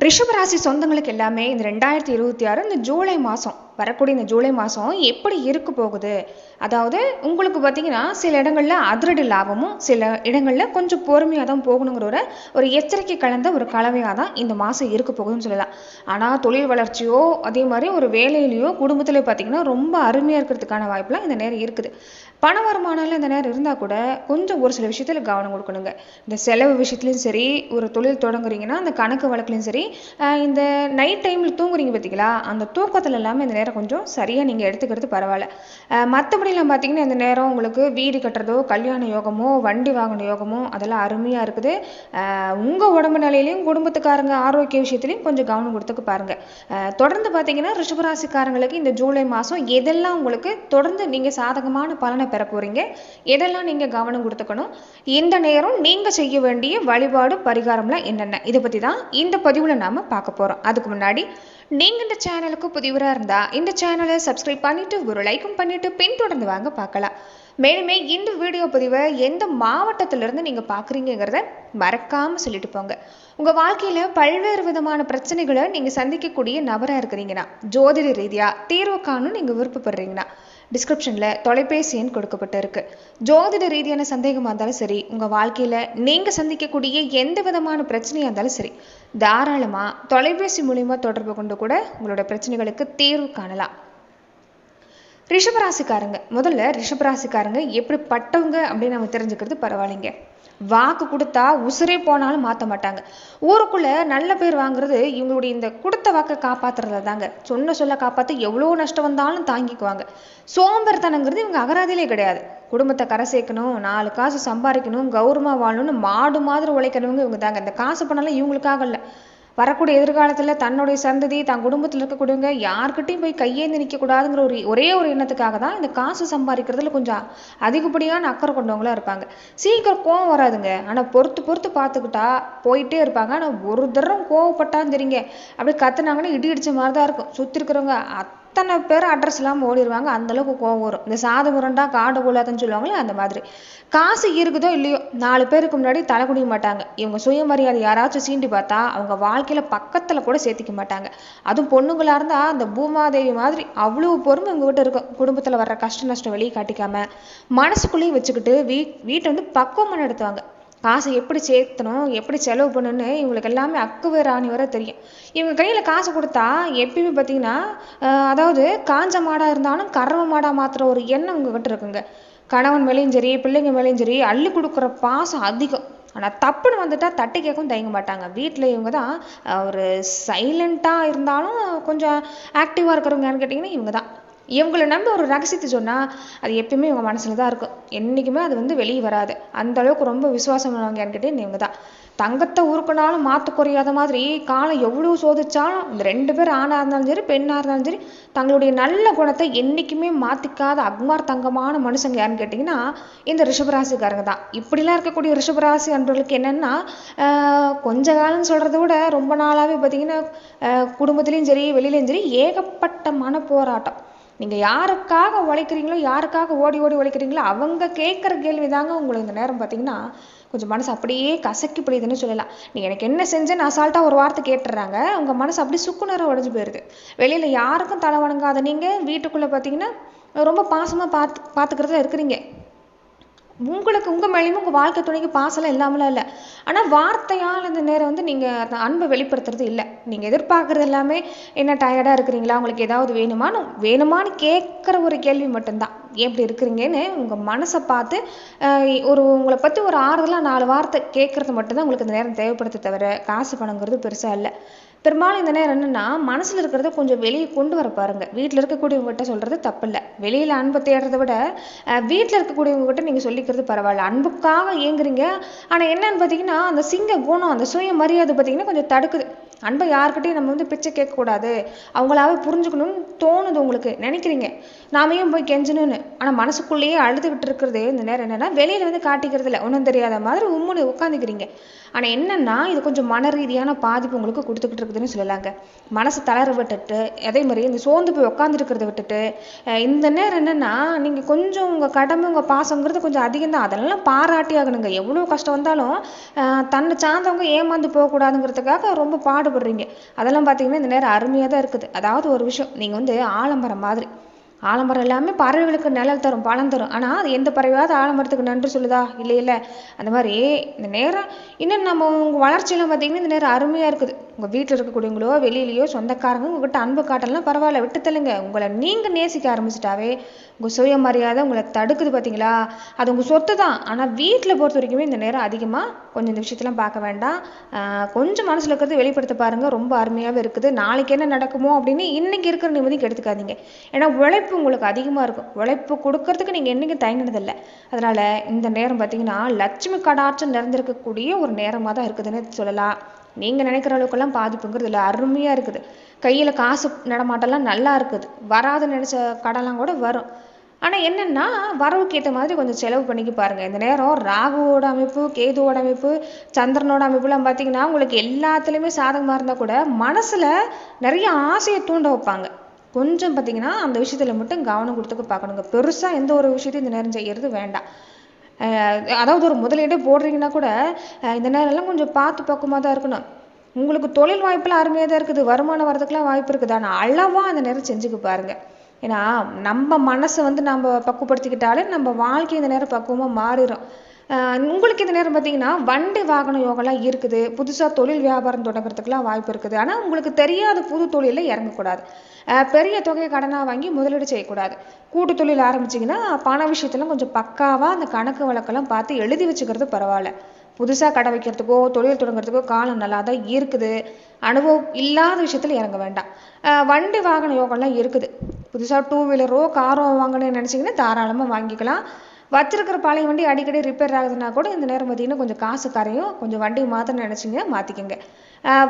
ரிஷபராசி சொந்தங்களுக்கு எல்லாமே இந்த 2026 இந்த ஜூலை மாதம் வரக்கூடிய இந்த ஜூலை மாதம் எப்படி இருக்க போகுது. அதாவது உங்களுக்கு பார்த்தீங்கன்னா சில இடங்களில் அதிரடி லாபமும் சில இடங்களில் கொஞ்சம் பொறுமையாக தான் போகணுங்கிற ஒரு எச்சரிக்கை கலந்த ஒரு கலவையாக தான் இந்த மாதம் இருக்க போகுதுன்னு சொல்லலாம். ஆனால் தொழில் வளர்ச்சியோ அதே மாதிரி ஒரு வேலையிலையோ குடும்பத்திலே பார்த்தீங்கன்னா ரொம்ப அருமையாக இருக்கிறதுக்கான வாய்ப்புலாம் இந்த நேரம் இருக்குது. பண வருமானம்லாம் இந்த நேரம் இருந்தால் கூட கொஞ்சம் ஒரு சில விஷயத்தில் கவனம் கொடுக்கணுங்க. இந்த செலவு விஷயத்துலையும் சரி, ஒரு தொழில் தொடங்குறீங்கன்னா அந்த கணக்கு வழக்குலையும் சரி, இந்த நைட் டைமில் தூங்குறீங்க பார்த்தீங்களா, அந்த தூக்கத்தில் எல்லாமே இந்த நேரம் கொஞ்சம் சரியாக நீங்கள் எடுத்துக்கிறது பரவாயில்ல. மற்றபடிலாம் பார்த்தீங்கன்னா இந்த நேரம் உங்களுக்கு வீடு கட்டுறதோ கல்யாண யோகமோ வண்டி வாகன யோகமோ அதெல்லாம் அருமையாக இருக்குது. உங்கள் உடம்பு நிலையிலையும் குடும்பத்துக்காரங்க ஆரோக்கிய விஷயத்துலையும் கொஞ்சம் கவனம் கொடுத்துக்க பாருங்கள். தொடர்ந்து பார்த்தீங்கன்னா ரிஷபராசிக்காரங்களுக்கு இந்த ஜூலை மாதம் எதெல்லாம் உங்களுக்கு தொடர்ந்து நீங்கள் சாதகமான பலனை பெற போகிறீங்க, எதெல்லாம் நீங்கள் கவனம் கொடுத்துக்கணும், இந்த நேரம் நீங்கள் செய்ய வேண்டிய வழிபாடு பரிகாரம்லாம் என்னென்ன, இதை பற்றி தான் இந்த பதிவில் நாம் பார்க்க போகிறோம். அதுக்கு முன்னாடி நீங்கள் இந்த சேனலுக்கு புதியவராக இருந்தால் இந்த சேனலை சப்ஸ்கிரைப் பண்ணிவிட்டு ஒரு லைக்கும் பண்ணிவிட்டு பின்தொடர்ந்து வாங்க பார்க்கலாம். மேலுமே இந்த வீடியோ பதிவை எந்த மாவட்டத்திலிருந்து நீங்கள் பார்க்குறீங்கிறத மறக்காமல் சொல்லிட்டு போங்க. உங்கள் வாழ்க்கையில் பல்வேறு விதமான பிரச்சனைகளை நீங்கள் சந்திக்கக்கூடிய நபராக இருக்கிறீங்கன்னா, ஜோதிட ரீதியாக தீர்வு காணும் நீங்கள் விருப்பப்படுறீங்கன்னா டிஸ்கிரிப்ஷனில் தொலைபேசி எண் கொடுக்கப்பட்டு இருக்கு. ஜோதிட ரீதியான சந்தேகமாக இருந்தாலும் சரி, உங்கள் வாழ்க்கையில் நீங்கள் சந்திக்கக்கூடிய எந்த விதமான பிரச்சனையாக இருந்தாலும் சரி, தாராளமாக தொலைபேசி மூலிமா தொடர்பு கொண்டு கூட உங்களோட பிரச்சனைகளுக்கு தீர்வு காணலாம். ரிஷபராசிக்காரங்க, முதல்ல ரிஷபராசிக்காரங்க எப்படிப்பட்டவங்க அப்படின்னு நம்ம தெரிஞ்சுக்கிறது பரவாயில்லைங்க. வாக்கு கொடுத்தா உசுரே போனாலும் மாற்ற மாட்டாங்க. ஊருக்குள்ள நல்ல பேர் வாங்குறது இவங்களுடைய இந்த கொடுத்த வாக்கை காப்பாத்துறதுல தாங்க. சொல்ல காப்பாற்ற எவ்வளோ நஷ்டம் வந்தாலும் தாங்கிக்குவாங்க. சோம்பேறித்தனங்கிறது இவங்க அகராதிலே கிடையாது. குடும்பத்தை கரை சேர்க்கணும், 4 காசு சம்பாதிக்கணும், கௌரவமாக வாழணும்னு மாடு மாதிரி உழைக்கிறவங்க இவங்க தாங்க. இந்த காசு பண்ணலாம் இவங்களுக்காக இல்லை, வரக்கூடிய எதிர்காலத்தில் தன்னுடைய சந்ததி தன் குடும்பத்தில் இருக்கக்கூடியவங்க யார்கிட்டையும் போய் கையேந்து நிற்கக்கூடாதுங்கிற ஒரே ஒரு எண்ணத்துக்காக தான் இந்த காசு சம்பாதிக்கிறதுல கொஞ்சம் அதிகப்படியான அக்கறை கொண்டவங்களா இருப்பாங்க. சீக்கிரம் கோவம் வராதுங்க, ஆனால் பொறுத்து பார்த்துக்கிட்டா போயிட்டே இருப்பாங்க. ஆனால் ஒரு தரம் கோவப்பட்டான்னு தெரியுங்க, அப்படியே கத்துனாங்கன்னா இடி இடிச்ச மாதிரி தான் இருக்கும். சுற்றி இருக்கிறவங்க அத்தனை பேர் அட்ரஸ் இல்லாமல் ஓடிடுவாங்க. அந்தளவுக்கு கோவம் வரும். இந்த சாது முரண்டா காடு போலாதுன்னு சொல்லுவாங்களே, அந்த மாதிரி. காசு இருக்குதோ இல்லையோ 4 பேருக்கு முன்னாடி தலை குடிக்க மாட்டாங்க. இவங்க சுயமரியாதை யாராச்சும் சீண்டி பார்த்தா அவங்க வாழ்க்கையில் பக்கத்தில் கூட சேர்த்திக்க மாட்டாங்க. அதுவும் பொண்ணுங்களாக இருந்தால் அந்த பூமாதேவி மாதிரி அவ்வளோ பொறுமை இவங்ககிட்ட இருக்கும். குடும்பத்தில் வர்ற கஷ்ட நஷ்டம் வெளியே காட்டிக்காம மனசுக்குள்ளேயும் வச்சுக்கிட்டு வீட்டை வந்து பக்குவமாக நடத்துவாங்க. காசை எப்படி சேர்த்தணும், எப்படி செலவு பண்ணணும்னு இவங்களுக்கு எல்லாமே அக்கு ராணி வர தெரியும். இவங்க கையில் காசு கொடுத்தா எப்பயுமே பார்த்தீங்கன்னா, அதாவது காஞ்ச மாடாக இருந்தாலும் கறவை மாடாக மாற்றுற ஒரு எண்ணம் உங்ககிட்ட இருக்குங்க. கணவன் மேலேயும் சரி, பிள்ளைங்க மேலேயும் சரி, அள்ளி கொடுக்குற பாசம் அதிகம். ஆனால் தப்புன்னு வந்துட்டா தட்டி கேட்கவும் தயங்க மாட்டாங்க. வீட்டில் இவங்க தான் ஒரு சைலண்ட்டாக இருந்தாலும் கொஞ்சம் ஆக்டிவாக இருக்கிறவங்கன்னு கேட்டிங்கன்னா இவங்க தான். இவங்களை நம்பி ஒரு ரகசியத்தை சொன்னால் அது எப்பயுமே இவங்க மனசில் தான் இருக்கும். என்றைக்குமே அது வந்து வெளியே வராது. அந்த அளவுக்கு ரொம்ப விசுவாசமானவங்கன்னு கேட்டீங்கன்னா இவங்க தான். தங்கத்தை உருக்கினாலும் மாற்ற குறையாத மாதிரி காலம் எவ்வளோ சோதிச்சாலும் இந்த 2 பேர் ஆணாக இருந்தாலும் சரி பெண்ணாக இருந்தாலும் சரி தங்களுடைய நல்ல குணத்தை என்றைக்குமே மாற்றிக்காத அக்மார் தங்கமான மனுஷங்க யாருன்னு கேட்டிங்கன்னா இந்த ரிஷபராசிக்காரங்க தான். இப்படிலாம் இருக்கக்கூடிய ரிஷபராசி அன்பர்களுக்கு என்னென்னா, கொஞ்ச காலம்னு சொல்கிறத விட ரொம்ப நாளாகவே பார்த்திங்கன்னா குடும்பத்துலேயும் சரி வெளியிலையும் சரி ஏகப்பட்ட மன போராட்டம். நீங்கள் யாருக்காக உழைக்கிறீங்களோ, யாருக்காக ஓடி உழைக்கிறீங்களோ அவங்க கேட்குற கேள்வி தாங்க உங்களுக்கு இந்த நேரம் பார்த்தீங்கன்னா கொஞ்சம் மனசு அப்படியே கசக்கி பிடிதுன்னு சொல்லலாம். நீங்கள் எனக்கு என்ன செஞ்சேன்னு அசால்ட்டாக ஒரு வார்த்தை கேட்டுடுறாங்க. உங்கள் மனசு அப்படியே சுக்குநூறாக உடைஞ்சு போயிடுது. வெளியில் யாருக்கும் தலை வணங்காத நீங்கள் வீட்டுக்குள்ளே பார்த்தீங்கன்னா ரொம்ப பாசமாக பார்த்துக்கிறதுல இருக்கிறீங்க. உங்களுக்கு உங்கள் மேலேயுமே உங்கள் வாழ்க்கை துணைக்கு பாசலாம் இல்லாமலாம் இல்லை. ஆனால் வார்த்தையால் இந்த நேரம் வந்து நீங்கள் அந்த அன்பை வெளிப்படுத்துறது இல்லை. நீங்கள் எதிர்பார்க்குறது எல்லாமே என்ன டயர்டாக இருக்கிறீங்களா, உங்களுக்கு ஏதாவது வேணுமான்னு கேட்குற ஒரு கேள்வி மட்டும்தான். எப்படி இருக்கிறீங்கன்னு உங்கள் மனசை பார்த்து உங்களை பற்றி ஒரு ஆறுதலாக 4 வார்த்தை கேட்குறது மட்டும்தான் உங்களுக்கு இந்த நேரம் தேவைப்படுத்த தவிர காசு பணங்கிறது பெருசாக இல்லை. பெரும்பாலும் இந்த நேரம் என்னென்னா மனசில் இருக்கிறத கொஞ்சம் வெளியே கொண்டு வர பாருங்கள். வீட்டில் இருக்கக்கூடியவங்ககிட்ட சொல்கிறது தப்பில்லை. வெளியில் அன்பை தேடுறதை விட வீட்டில் இருக்கக்கூடியவங்ககிட்ட நீங்கள் சொல்லிக்கிறது பரவாயில்ல. அன்புக்காக ஏங்குறீங்க. ஆனால் என்னன்னு பார்த்தீங்கன்னா அந்த சிங்க குணம், அந்த சுய மரியாதை பார்த்தீங்கன்னா கொஞ்சம் தடுக்குது. அன்பை யாருக்கிட்டையும் நம்ம வந்து பிச்சை கேட்கக்கூடாது, அவங்களாவே புரிஞ்சுக்கணும்னு தோணுது. உங்களுக்கு நினைக்கிறீங்க நாமையும் போய் கெஞ்சணும்னு. ஆனால் மனசுக்குள்ளேயே அழுதுகிட்டு இருக்கிறது இந்த நேரம் என்னென்னா வெளியில் வந்து காட்டிக்கிறது இல்லை. ஒன்றும் தெரியாத மாதிரி உம்முன்னு உட்காந்துக்கிறீங்க. ஆனால் என்னென்னா இது கொஞ்சம் மன ரீதியான பாதிப்பு உங்களுக்கு கொடுத்துக்கிட்டு இருக்குதுன்னு சொல்லலாங்க. மனசு தளர விட்டுட்டு, அதே மாதிரி இந்த சோர்ந்து போய் உட்காந்துருக்கிறத விட்டுட்டு, இந்த நேரம் என்னென்னா நீங்கள் கொஞ்சம் உங்கள் கடமை உங்கள் பாசங்கிறது கொஞ்சம் அதிகம் தான், அதெல்லாம் பாராட்டி ஆகணுங்க. எவ்வளோ கஷ்டம் வந்தாலும் தன்னை சார்ந்தவங்க ஏமாந்து போகக்கூடாதுங்கிறதுக்காக ரொம்ப பாடுபடுறீங்க. அதெல்லாம் பார்த்தீங்கன்னா இந்த நேரம் அருமையாக தான் இருக்குது. அதாவது ஒரு விஷயம், நீங்கள் வந்து ஆலமரம் மாதிரி, ஆலமரம் எல்லாமே பறவைகளுக்கு நிழல் தரும், பழம் தரும். ஆனால் அது எந்த பறவையாவது ஆலமரத்துக்கு நன்றி சொல்லுதா? இல்லை இல்லை. அந்த மாதிரி இந்த நேரம் இன்னும் நம்ம உங்கள் வளர்ச்சியெல்லாம் பார்த்தீங்கன்னா இந்த நேரம் அருமையாக இருக்குது. உங்கள் வீட்டில் இருக்கக்கூடியவங்களோ வெளியிலையோ சொந்தக்காரங்க உங்கள்கிட்ட அன்பு காட்டலாம் பரவாயில்ல, விட்டு தள்ளுங்க. உங்களை நீங்கள் நேசிக்க ஆரம்பிச்சிட்டாவே உங்கள் சுயமரியாதை உங்களை தடுக்குது பார்த்தீங்களா? அது உங்கள் சொத்து தான். ஆனால் வீட்டில் பொறுத்த வரைக்குமே இந்த நேரம் அதிகமாக கொஞ்சம் இந்த விஷயத்தெல்லாம் பார்க்க வேண்டாம். கொஞ்சம் மனசில் இருக்கிறது வெளிப்படுத்த பாருங்கள், ரொம்ப அருமையாகவே இருக்குது. நாளைக்கு என்ன நடக்குமோ அப்படின்னு இன்றைக்கி இருக்கிற நிம்மதிக்கு எடுத்துக்காதீங்க. ஏன்னா உழைப்பு உங்களுக்கு அதிகமாக இருக்கும். உழைப்பு கொடுக்கறதுக்கு நீங்கள் என்றைக்கும் தயங்கினதில்லை. அதனால் இந்த நேரம் பார்த்தீங்கன்னா லட்சுமி கடாட்சம் நிறைந்திருக்கக்கூடிய ஒரு நேரமாக தான் இருக்குதுன்னு சொல்லலாம். நீங்கள் நினைக்கிற அளவுக்கெல்லாம் பாதிப்புங்கிறது இல்லை, அருமையாக இருக்குது. கையில் காசு நடமாட்டெல்லாம் நல்லா இருக்குது. வராது நினச்ச கடலாம் கூட வரும். ஆனால் என்னென்னா வரவுக்கு ஏற்ற மாதிரி கொஞ்சம் செலவு பண்ணிக்க பாருங்கள். இந்த நேரம் ராகுவோட அமைப்பு, கேதுவோட அமைப்பு, சந்திரனோட அமைப்புலாம் பார்த்தீங்கன்னா உங்களுக்கு எல்லாத்துலேயுமே சாதகமாக இருந்தால் கூட மனசில் நிறைய ஆசையை தூண்ட வைப்பாங்க. கொஞ்சம் பார்த்தீங்கன்னா அந்த விஷயத்தில் மட்டும் கவனம் கொடுத்துக்க பார்க்கணுங்க. பெருசாக எந்த ஒரு விஷயத்தையும் இந்த நேரம் செய்கிறது வேண்டாம். அதாவது ஒரு முதலீடு போடுறீங்கன்னா கூட இந்த நேரம்லாம் கொஞ்சம் பார்த்து பக்குவமாக தான் இருக்கணும். உங்களுக்கு தொழில் வாய்ப்பெல்லாம் அருமையாக தான் இருக்குது, வருமானம் வரதுக்கெலாம் வாய்ப்பு இருக்குது. ஆனால் அளவாக அந்த நேரம் செஞ்சுக்க பாருங்கள். ஏன்னா நம்ம மனசை வந்து நம்ம பக்குவப்படுத்திக்கிட்டாலே நம்ம வாழ்க்கை இந்த நேரம் பக்குவமாக மாறிடும். உங்களுக்கு இந்த நேரம் பார்த்தீங்கன்னா வண்டி வாகன யோகம்லாம் இருக்குது. புதுசாக தொழில் வியாபாரம் தொடங்குறதுக்கெலாம் வாய்ப்பு இருக்குது. ஆனால் உங்களுக்கு தெரியாத புது தொழிலில் இறங்கக்கூடாது. பெரிய தொகையை கடனாக வாங்கி முதலீடு செய்யக்கூடாது. கூட்டு தொழில் ஆரம்பிச்சிங்கன்னா பண விஷயத்தெல்லாம் கொஞ்சம் பக்காவாக அந்த கணக்கு வழக்கெல்லாம் பார்த்து எழுதி வச்சுக்கிறது பரவாயில்ல. புதுசாக கடை வைக்கிறதுக்கோ தொழில் தொடங்குறதுக்கோ காலம் நல்லா தான் இருக்குது. அனுபவம் இல்லாத விஷயத்தில் இறங்க வேண்டாம். வண்டி வாகன யோகம்லாம் இருக்குது. புதுசாக 2 வீலரோ காரோ வாங்கணும்னு நினச்சிங்கன்னா தாராளமாக வாங்கிக்கலாம். வச்சிருக்கிற பழைய வண்டி அடிக்கடி ரிப்பேர் ஆகுதுன்னா கூட இந்த நேரம் பார்த்தீங்கன்னா கொஞ்சம் காசு கரையும், கொஞ்சம் வண்டி மாற்றணும்னு நினச்சிங்க மாற்றிக்கோங்க.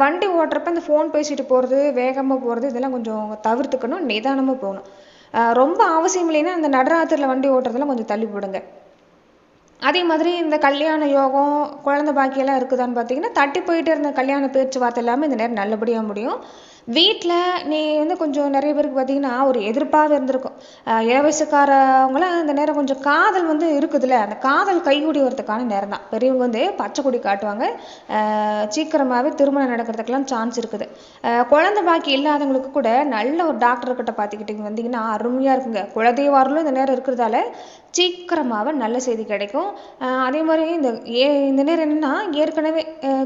வண்டி ஓட்டுறப்ப இந்த ஃபோன் பேசிட்டு போகிறது, வேகமாக போகிறது இதெல்லாம் கொஞ்சம் தவிர்த்துக்கணும், நிதானமாக போகணும். ரொம்ப அவசியம் இல்லைன்னா இந்த நடுராத்திரியில் வண்டி ஓட்டுறதெல்லாம் கொஞ்சம் தள்ளி போடுங்க. அதே மாதிரி இந்த கல்யாண யோகம், குழந்தை பாக்கியெல்லாம் இருக்குதான்னு பார்த்தீங்கன்னா தட்டி போயிட்டே இருந்த கல்யாண பேச்சுவார்த்தை எல்லாமே இந்த நேரம் நல்லபடியாக முடியும். வீட்டில் நீ வந்து கொஞ்சம் நிறைய பேருக்கு பார்த்தீங்கன்னா ஒரு எதிர்ப்பாக இருந்திருக்கும். வயசுக்காரவங்களாம் இந்த நேரம் கொஞ்சம் காதல் வந்து இருக்குதுல்ல, அந்த காதல் கைகூடி வரதுக்கான நேரம் தான். பெரியவங்க வந்து பச்சை கொடி காட்டுவாங்க. சீக்கிரமாகவே திருமணம் நடக்கிறதுக்கெல்லாம் சான்ஸ் இருக்குது. குழந்தை பாக்கி இல்லாதவங்களுக்கு கூட நல்ல ஒரு டாக்டர்கிட்ட பார்த்துக்கிட்டு வந்தீங்கன்னா அருமையாக இருக்குங்க. குலதெய்வாரலும் இந்த நேரம் இருக்கிறதால சீக்கிரமாக நல்ல செய்தி கிடைக்கும். அதே மாதிரி இந்த நேரம் என்னென்னா ஏற்கனவே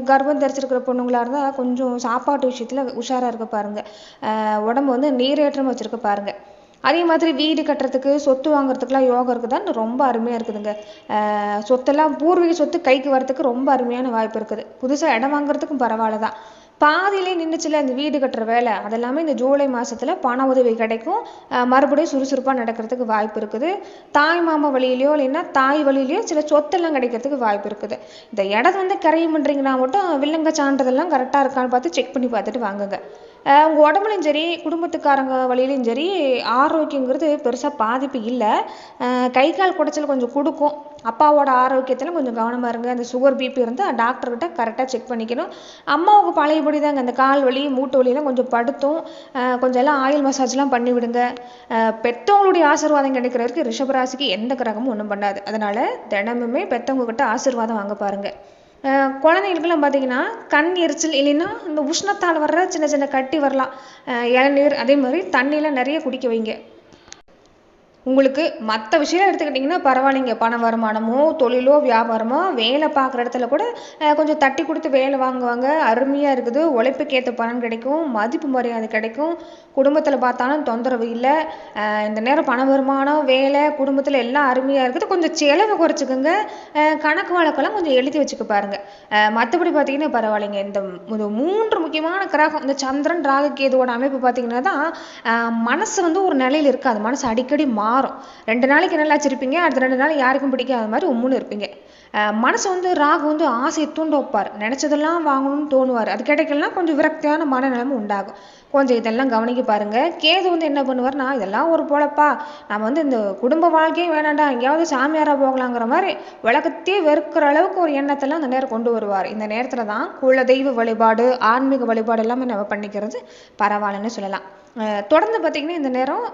கர்ப்பம் தரிச்சிருக்கிற பொண்ணுங்களாக இருந்தால் கொஞ்சம் சாப்பாட்டு விஷயத்தில் உஷாராக இருக்க பாருங்கள். உடம்பு வந்து நீரேற்றம் வச்சுருக்க பாருங்கள். அதே மாதிரி வீடு கட்டுறதுக்கு சொத்து வாங்குறதுக்குலாம் யோகம் இருக்குதான்னு ரொம்ப அருமையாக இருக்குதுங்க. சொத்தெல்லாம் பூர்வீக சொத்து கைக்கு வரத்துக்கு ரொம்ப அருமையான வாய்ப்பு இருக்குது. புதுசாக இடம் வாங்குறதுக்கும் பரவாயில்ல தான். பாதியிலே நின்றுச்சுல இந்த வீடு கட்டுற வேலை, அதெல்லாமே இந்த ஜூலை மாதத்தில் பண உதவி கிடைக்கும். மறுபடியும் சுறுசுறுப்பாக நடக்கிறதுக்கு வாய்ப்பு இருக்குது. தாய் மாமா வழியிலையோ இல்லைன்னா தாய் வழியிலையோ சில சொத்தெல்லாம் கிடைக்கிறதுக்கு வாய்ப்பு இருக்குது. இந்த இடம் வந்து கரையும் பண்ணுறீங்கன்னா மட்டும் வில்லங்க சான்றதெல்லாம் கரெக்டாக இருக்கான்னு பார்த்து செக் பண்ணி பார்த்துட்டு வாங்குங்க. உங்கள் உடம்புலையும் சரி குடும்பத்துக்காரங்க வழியிலையும் சரி ஆரோக்கியங்கிறது பெருசாக பாதிப்பு இல்லை. கை கால் குடைச்சல் கொஞ்சம் கொடுக்கும். அப்பாவோட ஆரோக்கியத்தில் கொஞ்சம் கவனமாக இருங்க. அந்த சுகர் பிபி இருந்தால் டாக்டர்கிட்ட கரெக்டாக செக் பண்ணிக்கணும். அம்மாவுக்கு பழையபடி தாங்க அந்த கால் வலி மூட்டு வலியெல்லாம் கொஞ்சம் படுத்தும். கொஞ்சம் எல்லாம் ஆயில் மசாஜ்லாம் பண்ணி விடுங்க. பெற்றவங்களுடைய ஆசீர்வாதம் கிடைக்கிற வரைக்கும் ரிஷபராசிக்கு எந்த கிரகமும் ஒன்றும் பண்ணாது. அதனால் தினமுமே பெற்றவங்கக்கிட்ட ஆசீர்வாதம் வாங்க பாருங்கள். குழந்தைங்களுக்கெல்லாம் பார்த்தீங்கன்னா கண் எரிச்சல் இல்லைன்னா இந்த உஷ்ணத்தால் வர்ற சின்ன சின்ன கட்டி வரலாம். இளநீர் அதே மாதிரி தண்ணியெலாம் நிறைய குடிக்க வைங்க. உங்களுக்கு மற்ற விஷயம் எடுத்துக்கிட்டிங்கன்னா பரவாயில்லைங்க. பண வருமானமோ தொழிலோ வியாபாரமோ வேலை பார்க்குற இடத்துல கூட கொஞ்சம் தட்டி கொடுத்து வேலை வாங்குவாங்க. அருமையாக இருக்குது. உழைப்புக்கேற்ற பலன் கிடைக்கும், மதிப்பு மரியாதை கிடைக்கும். குடும்பத்தில் பார்த்தாலும் தொந்தரவு இல்லை. இந்த நேரம் பண வருமானம் வேலை குடும்பத்தில் எல்லாம் அருமையாக இருக்குது. கொஞ்சம் செலவை குறைச்சிக்கோங்க. கணக்கு வழக்கெல்லாம் கொஞ்சம் எழுதி வச்சுக்க பாருங்கள். மற்றபடி பார்த்தீங்கன்னா பரவாயில்லைங்க. இந்த 3 முக்கியமான கிரகம் இந்த சந்திரன் ராகு கேதுவோட அமைப்பு பார்த்தீங்கன்னா தான் மனசு வந்து ஒரு நிலையில் இருக்காது. மனசு அடிக்கடி மாறும். 2 நாளைக்கு நல்லா வச்சிருப்பீங்க, அடுத்த 2 நாள் யாருக்கும் பிடிக்காத மாதிரி உம்முன்னு இருப்பீங்க. மனசு ராகு ஆசையை தூண்ட வைப்பார். நினைச்சதெல்லாம் வாங்கணும்னு தோணுவார். அது கிடைக்கலன்னா கொஞ்சம் விரக்தியான மனநிலைமை உண்டாகும். கொஞ்சம் இதெல்லாம் கவனிக்க பாருங்க. கேது என்ன பண்ணுவார்னா, இதெல்லாம் ஒரு பொழப்பா, நம்ம இந்த குடும்ப வாழ்க்கையும் வேணாண்டா, எங்கேயாவது சாமியாரா போகலாங்கிற மாதிரி உலகத்தையே வெறுக்கிற அளவுக்கு ஒரு எண்ணத்தெல்லாம் அந்த நேரம் கொண்டு வருவார். இந்த நேரத்துல தான் குலதெய்வ வழிபாடு, ஆன்மீக வழிபாடு எல்லாமே நம்ம பண்ணிக்கிறது பரவாயில்லன்னு சொல்லலாம். தொடர்ந்து பார்த்தீங்கன்னா இந்த நேரம்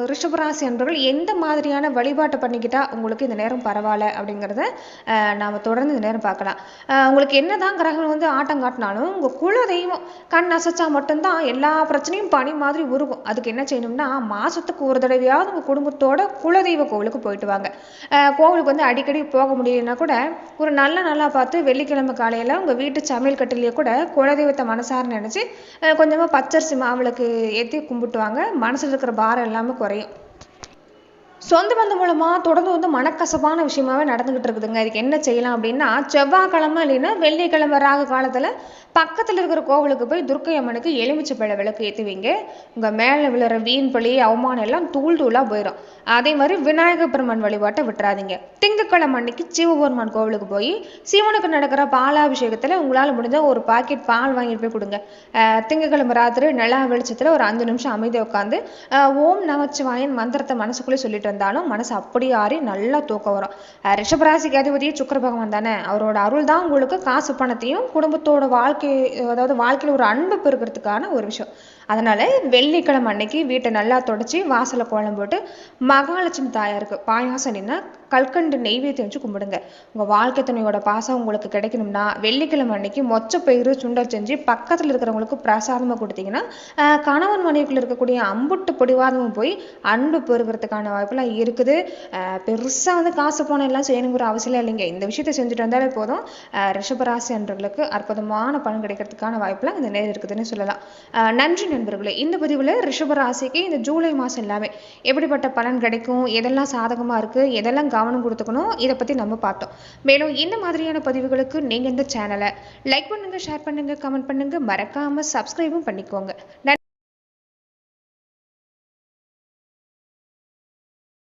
ரிஷபராசி அன்பர்கள் எந்த மாதிரியான வழிபாட்டை பண்ணிக்கிட்டா உங்களுக்கு இந்த நேரம் பரவாயில்ல அப்படிங்கிறத நாம் தொடர்ந்து இந்த நேரம் பார்க்கலாம். உங்களுக்கு என்னதான் கிரகம் ஆட்டம் காட்டினாலும் உங்கள் குல தெய்வம் கண் அசைச்சா மட்டும்தான் எல்லா பிரச்சனையும் பனி மாதிரி உருகும். அதுக்கு என்ன செய்யணும்னா, மாசத்துக்கு ஒரு தடவையாவது உங்கள் குடும்பத்தோட குலதெய்வ கோவிலுக்கு போயிட்டு வாங்க. கோவிலுக்கு அடிக்கடி போக முடியலன்னா கூட ஒரு நல்லா பார்த்து வெள்ளிக்கிழமை காலையில் உங்கள் வீட்டு சமையல் கட்டிலேயே கூட குலதெய்வத்தை மனசார நினச்சி கொஞ்சமாக பச்சரிசி மாவுளுக்கு ஏற்றி கும்பிட்டுவாங்க. மனசில் இருக்கிற பாரம் எல்லாமே குறையும். சொந்த பந்தம் மூலமா தொடர்ந்து மனக்கசப்பான விஷயமாவே நடந்துகிட்டு இருக்குதுங்க. இதுக்கு என்ன செய்யலாம் அப்படின்னா, செவ்வாய்க்கிழமை இல்லைன்னா வெள்ளிக்கிழமை ராகு காலத்துல பக்கத்துல இருக்கிற கோவிலுக்கு போய் துர்க்கை அம்மனுக்கு எலுமிச்சை பழ விளக்கு ஏற்றுவீங்க. உங்க மேல விழுற வீண் பழி அவமானம் எல்லாம் தூளா போயிடும். அதே மாதிரி விநாயகர் பெருமான் வழிபாட்டை விட்டுறாதீங்க. திங்கட்கிழமை அன்னைக்கு சிவபெருமான் கோவிலுக்கு போய் சிவனுக்கு நடக்கிற பாலாபிஷேகத்துல உங்களால முடிஞ்ச ஒரு பாக்கெட் பால் வாங்கிட்டு போய் கொடுங்க. திங்கட்கிழமை ராத்திரி நிலா வெளிச்சத்துல ஒரு 5 நிமிஷம் அமைதியை உட்காந்து ஓம் நமச்சிவாயன் மந்திரத்தை மனசுக்குள்ளே சொல்லிட்டு இருந்தாலும் மனசு அப்படியே ஆறி நல்லா தூக்கம் வரும். ரிஷபராசிக்கு அதிபதியே சுக்கிர பகவான் தானே. அவரோட அருள் தான் உங்களுக்கு காசு பணத்தையும் குடும்பத்தோட அதாவது வாழ்க்கையில ஒரு அன்பு பெருக்கிறதுக்கான ஒரு விஷயம். அதனால வெள்ளிக்கிழமை அன்னைக்கு வீட்டை நல்லா தொடச்சி வாசலை கோலம் போட்டு மகாலட்சுமி தாயாருக்கு பாயாசம் இல்லைன்னா கல்கண்டு நெய்வேத்தியம் வச்சு கும்பிடுங்க. உங்க வாழ்க்கை துணையோட பாசம் உங்களுக்கு கிடைக்கணும்னா வெள்ளிக்கிழமை அன்னைக்கு மொச்சப்பயிறு சுண்டல் செஞ்சு பக்கத்துல இருக்கிறவங்களுக்கு பிரசாதமா கொடுத்தீங்கன்னா கணவன் மனைவிக்குள்ள இருக்கக்கூடிய அம்புட்டு பிடிவாதமும் போய் அன்பு பெருகிறதுக்கான வாய்ப்பெல்லாம் இருக்குது. பெருசா காசு பணம் எல்லாம் செய்யணுங்கிற அவசியம் இல்லைங்க. இந்த விஷயத்த செஞ்சுட்டு வந்தாலே போதும். ரிஷபராசி அன்பர்களுக்கு அற்புதமான பலன் கிடைக்கிறதுக்கான வாய்ப்பெல்லாம் இந்த நேரம் இருக்குதுன்னு சொல்லலாம். நன்றி நண்பர்களே. இந்த பதிவுல ரிஷபராசிக்கு இந்த ஜூலை மாசம் எல்லாமே எப்படிப்பட்ட பலன் கிடைக்கும், எதெல்லாம் சாதகமா இருக்கு, எதெல்லாம் கவனம் கொடுத்துக்கணும், இதை பத்தி நம்ம பார்த்தோம். மேலும் இந்த மாதிரியான பதிவுகளுக்கு நீங்க இந்த சேனலை லைக் பண்ணுங்க, ஷேர் பண்ணுங்க, கமெண்ட் பண்ணுங்க, மறக்காம சப்ஸ்கிரைபும் பண்ணிக்கோங்க.